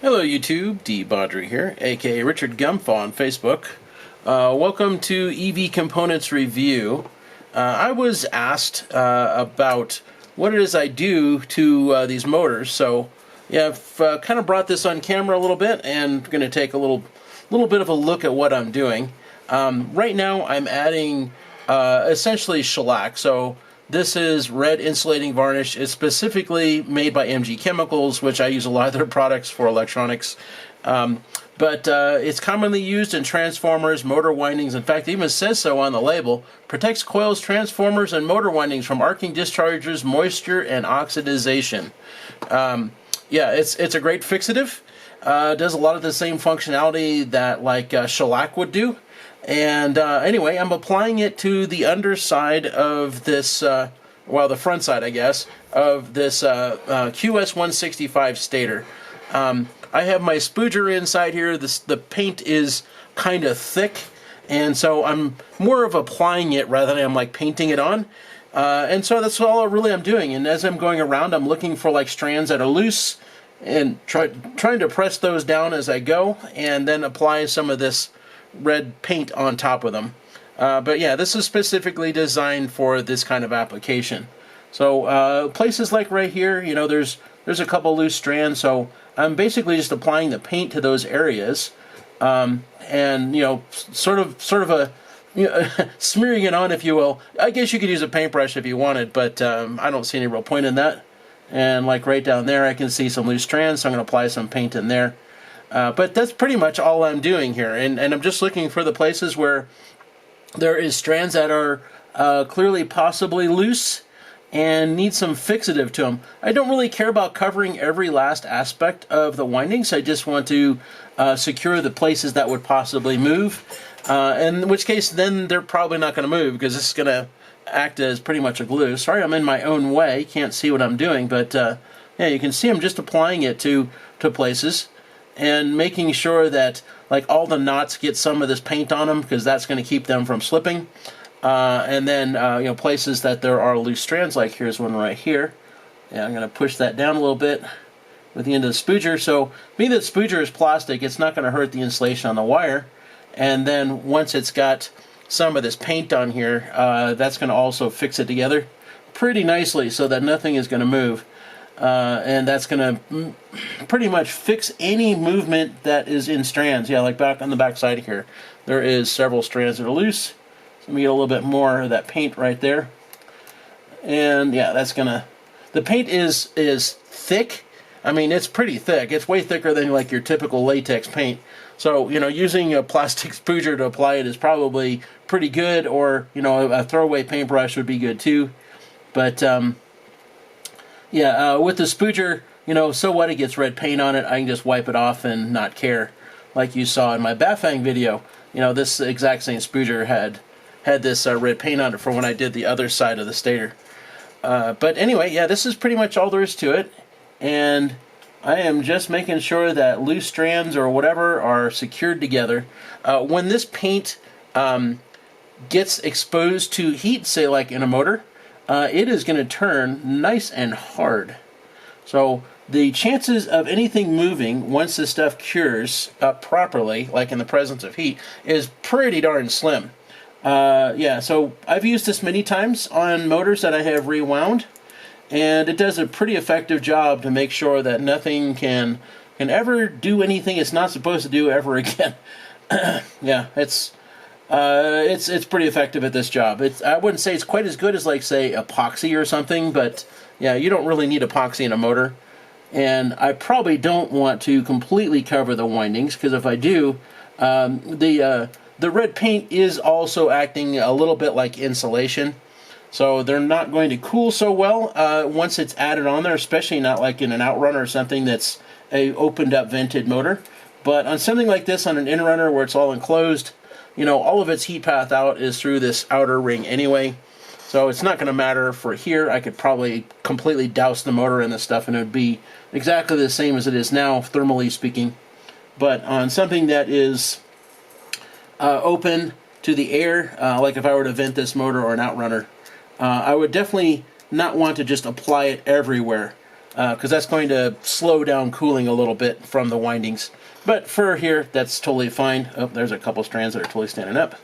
Hello YouTube, De-bodgery here, aka Richard Gumpha on Facebook. Welcome to EV Components Review. I was asked about what it is I do to these motors, so yeah, I've kind of brought this on camera a little bit and going to take a little bit of a look at what I'm doing. Right now I'm adding essentially shellac, so this is red insulating varnish. It's specifically made by MG Chemicals, which I use a lot of their products for electronics. But it's commonly used in transformers, motor windings. In fact, it even says so on the label. Protects coils, transformers, and motor windings from arcing discharges, moisture, and oxidization. Yeah, it's a great fixative. Does a lot of the same functionality that like shellac would do. And anyway, I'm applying it to the underside of this, well, the front side, I guess, of this QS165 stator. I have my spooger inside here. The paint is kind of thick, and so I'm more of applying it rather than I'm like painting it on. And so that's all really I'm doing. And as I'm going around, I'm looking for like strands that are loose and trying to press those down as I go, and then apply some of this red paint on top of them. But yeah, this is specifically designed for this kind of application. So places like right here, you know, there's a couple loose strands, so I'm basically just applying the paint to those areas, and you know, sort of a, you know, smearing it on, if you will. I guess you could use a paintbrush if you wanted, but I don't see any real point in that. And like right down there, I can see some loose strands, so I'm going to apply some paint in there. But that's pretty much all I'm doing here, and I'm just looking for the places where there is strands that are clearly possibly loose and need some fixative to them. I don't really care about covering every last aspect of the windings. I just want to secure the places that would possibly move, in which case then they're probably not going to move because this is going to act as pretty much a glue. Sorry, I'm in my own way. Can't see what I'm doing, but yeah, you can see I'm just applying it to places and making sure that like all the knots get some of this paint on them, because that's going to keep them from slipping. And then you know, places that there are loose strands, like here's one right here. Yeah, I'm going to push that down a little bit with the end of the spooger. So being that spooger is plastic, it's not going to hurt the insulation on the wire. And then once it's got some of this paint on here, that's going to also fix it together pretty nicely so that nothing is going to move. And that's going to pretty much fix any movement that is in strands. Yeah, like back on the back side here, there is several strands that are loose. So let me get a little bit more of that paint right there. And yeah, that's gonna, the paint is thick. I mean, it's pretty thick. It's way thicker than like your typical latex paint. So, you know, using a plastic spooger to apply it is probably pretty good, or, you know, a throwaway paintbrush would be good too. But yeah, with the spooger, you know, so what, it gets red paint on it, I can just wipe it off and not care. Like you saw in my Bafang video, you know, this exact same spooger had this red paint on it for when I did the other side of the stator. But anyway, yeah, this is pretty much all there is to it. And I am just making sure that loose strands or whatever are secured together. When this paint gets exposed to heat, say like in a motor, it is going to turn nice and hard. So the chances of anything moving once this stuff cures up properly, like in the presence of heat, is pretty darn slim. Yeah, so I've used this many times on motors that I have rewound, and it does a pretty effective job to make sure that nothing can ever do anything it's not supposed to do ever again. Yeah, it's pretty effective at this job. I wouldn't say it's quite as good as, like, say, epoxy or something, but yeah, you don't really need epoxy in a motor. And I probably don't want to completely cover the windings, because if I do, the red paint is also acting a little bit like insulation. So they're not going to cool so well once it's added on there, especially not like in an outrunner or something that's a opened up vented motor. But on something like this, on an inrunner where it's all enclosed, you know, all of its heat path out is through this outer ring anyway. So it's not going to matter for here. I could probably completely douse the motor in this stuff and it would be exactly the same as it is now, thermally speaking. But on something that is open to the air, like if I were to vent this motor or an outrunner, I would definitely not want to just apply it everywhere. because that's going to slow down cooling a little bit from the windings. But for here, that's totally fine. Oh, there's a couple strands that are totally standing up.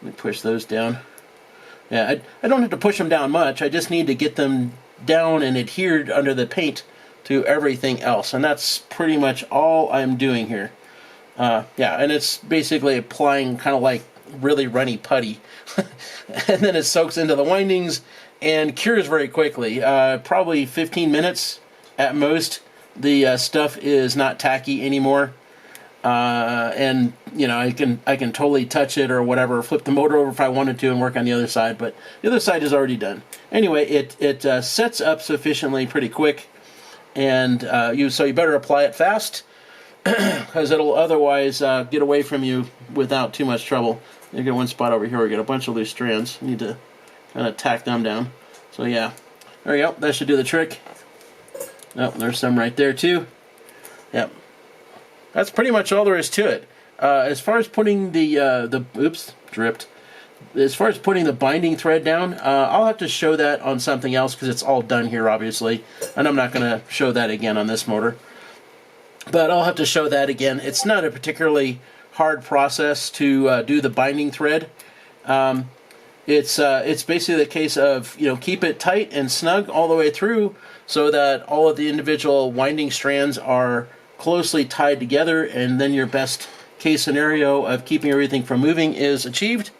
Let me push those down. Yeah, I don't have to push them down much. I just need to get them down and adhered under the paint to everything else. And that's pretty much all I'm doing here. Yeah, and it's basically applying kind of like really runny putty. And then it soaks into the windings and cures very quickly. Probably 15 minutes at most. The stuff is not tacky anymore. And you know, I can totally touch it or whatever, flip the motor over if I wanted to and work on the other side, but the other side is already done. Anyway, it sets up sufficiently pretty quick, and so you better apply it fast, because it'll otherwise get away from you without too much trouble. You get one spot over here, we get a bunch of loose strands. You need to kind of tack them down. So yeah, there we go. That should do the trick. Oh, there's some right there too. Yep. That's pretty much all there is to it. As far as putting oops, dripped. As far as putting the binding thread down, I'll have to show that on something else because it's all done here, obviously, and I'm not going to show that again on this motor. But I'll have to show that again. It's not a particularly hard process to do the binding thread. It's basically the case of, you know, keep it tight and snug all the way through so that all of the individual winding strands are closely tied together, and then your best case scenario of keeping everything from moving is achieved.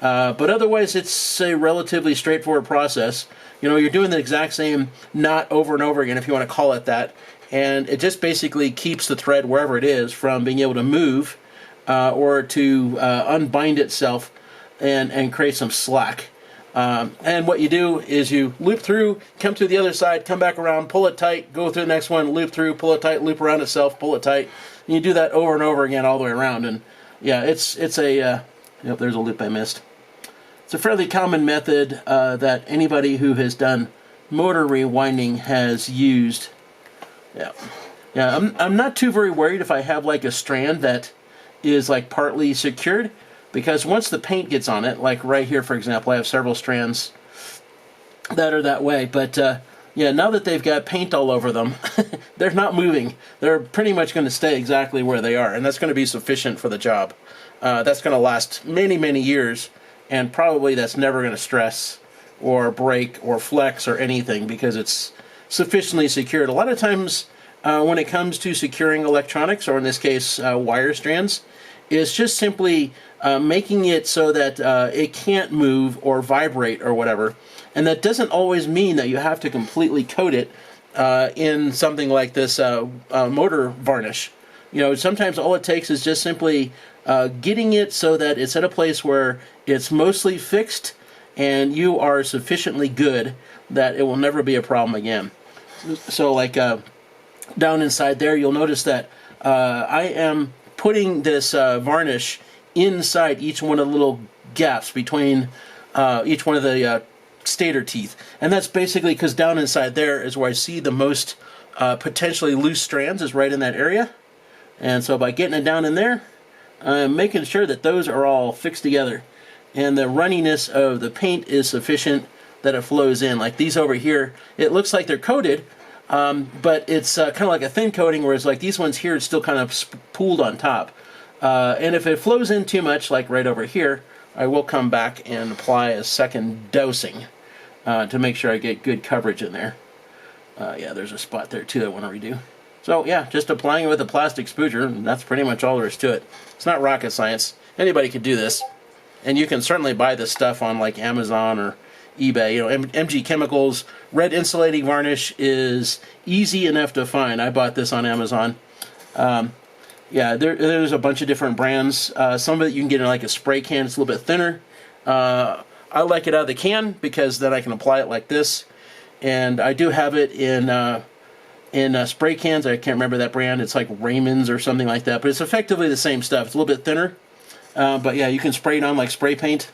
But otherwise, it's a relatively straightforward process. You know, you're doing the exact same knot over and over again, if you want to call it that, and it just basically keeps the thread wherever it is from being able to move or to unbind itself and create some slack. And what you do is you loop through, come to the other side, come back around, pull it tight, go through the next one, loop through, pull it tight, loop around itself, pull it tight. And you do that over and over again all the way around. And yeah, it's a, yep, there's a loop I missed. It's a fairly common method that anybody who has done motor rewinding has used. Yeah, yeah. I'm not too very worried if I have like a strand that is like partly secured, because once the paint gets on it, like right here, for example, I have several strands that are that way. But yeah, now that they've got paint all over them, they're not moving. They're pretty much going to stay exactly where they are, and that's going to be sufficient for the job. That's going to last many, many years, and probably that's never going to stress or break or flex or anything because it's sufficiently secured. A lot of times when it comes to securing electronics, or in this case wire strands, it's just simply making it so that it can't move or vibrate or whatever. And that doesn't always mean that you have to completely coat it in something like this motor varnish. You know, sometimes all it takes is just simply getting it so that it's at a place where it's mostly fixed and you are sufficiently good that it will never be a problem again. So like down inside there, you'll notice that I am putting this varnish inside each one of the little gaps between each one of the stator teeth. And that's basically because down inside there is where I see the most potentially loose strands, is right in that area. And so by getting it down in there, I'm making sure that those are all fixed together. And the runniness of the paint is sufficient that it flows in. Like these over here, it looks like they're coated, but it's kind of like a thin coating, whereas like these ones here, it's still kind of pooled on top. And if it flows in too much, like right over here, I will come back and apply a second dosing to make sure I get good coverage in there. Yeah, there's a spot there too I want to redo. So yeah, just applying it with a plastic spooger, and that's pretty much all there is to it. It's not rocket science. Anybody could do this. And you can certainly buy this stuff on like Amazon or eBay. You know, MG Chemicals red insulating varnish is easy enough to find. I bought this on Amazon. Yeah, there's a bunch of different brands. Some of it you can get in like a spray can. It's a little bit thinner. I like it out of the can because then I can apply it like this. And I do have it in spray cans. I can't remember that brand. It's like Raymond's or something like that. But it's effectively the same stuff. It's a little bit thinner. But yeah, you can spray it on like spray paint.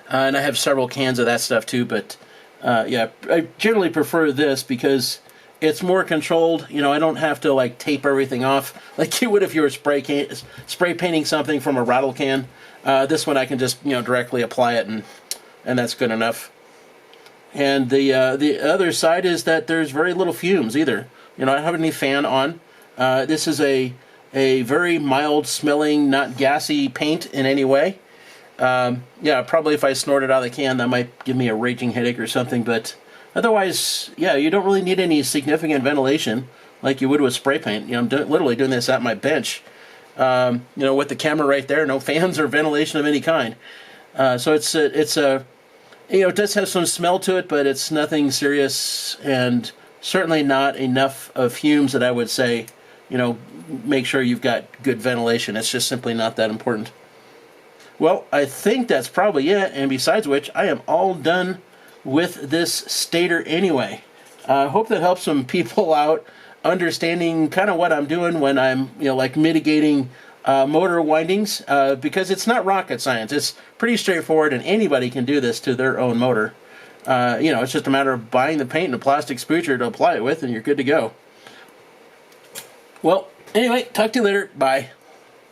And I have several cans of that stuff too. But yeah, I generally prefer this because it's more controlled. You know, I don't have to like tape everything off like you would if you were spray painting something from a rattle can. This one I can just, you know, directly apply it, and that's good enough. And the other side is that there's very little fumes either. I don't have any fan on. This is a very mild smelling, not gassy paint in any way. Yeah, probably if I snort it out of the can, that might give me a raging headache or something. But otherwise, yeah, you don't really need any significant ventilation like you would with spray paint. I'm literally doing this at my bench. With the camera right there, no fans or ventilation of any kind. So it does have some smell to it, but it's nothing serious, and certainly not enough of fumes that I would say, make sure you've got good ventilation. It's just simply not that important. Well, I think that's probably it, and besides which, I am all done with this stator anyway. I hope that helps some people out understanding kind of what I'm doing when I'm, like mitigating motor windings, because it's not rocket science. It's pretty straightforward, and anybody can do this to their own motor. It's just a matter of buying the paint and a plastic spoocher to apply it with, and you're good to go. Well, anyway, talk to you later. Bye.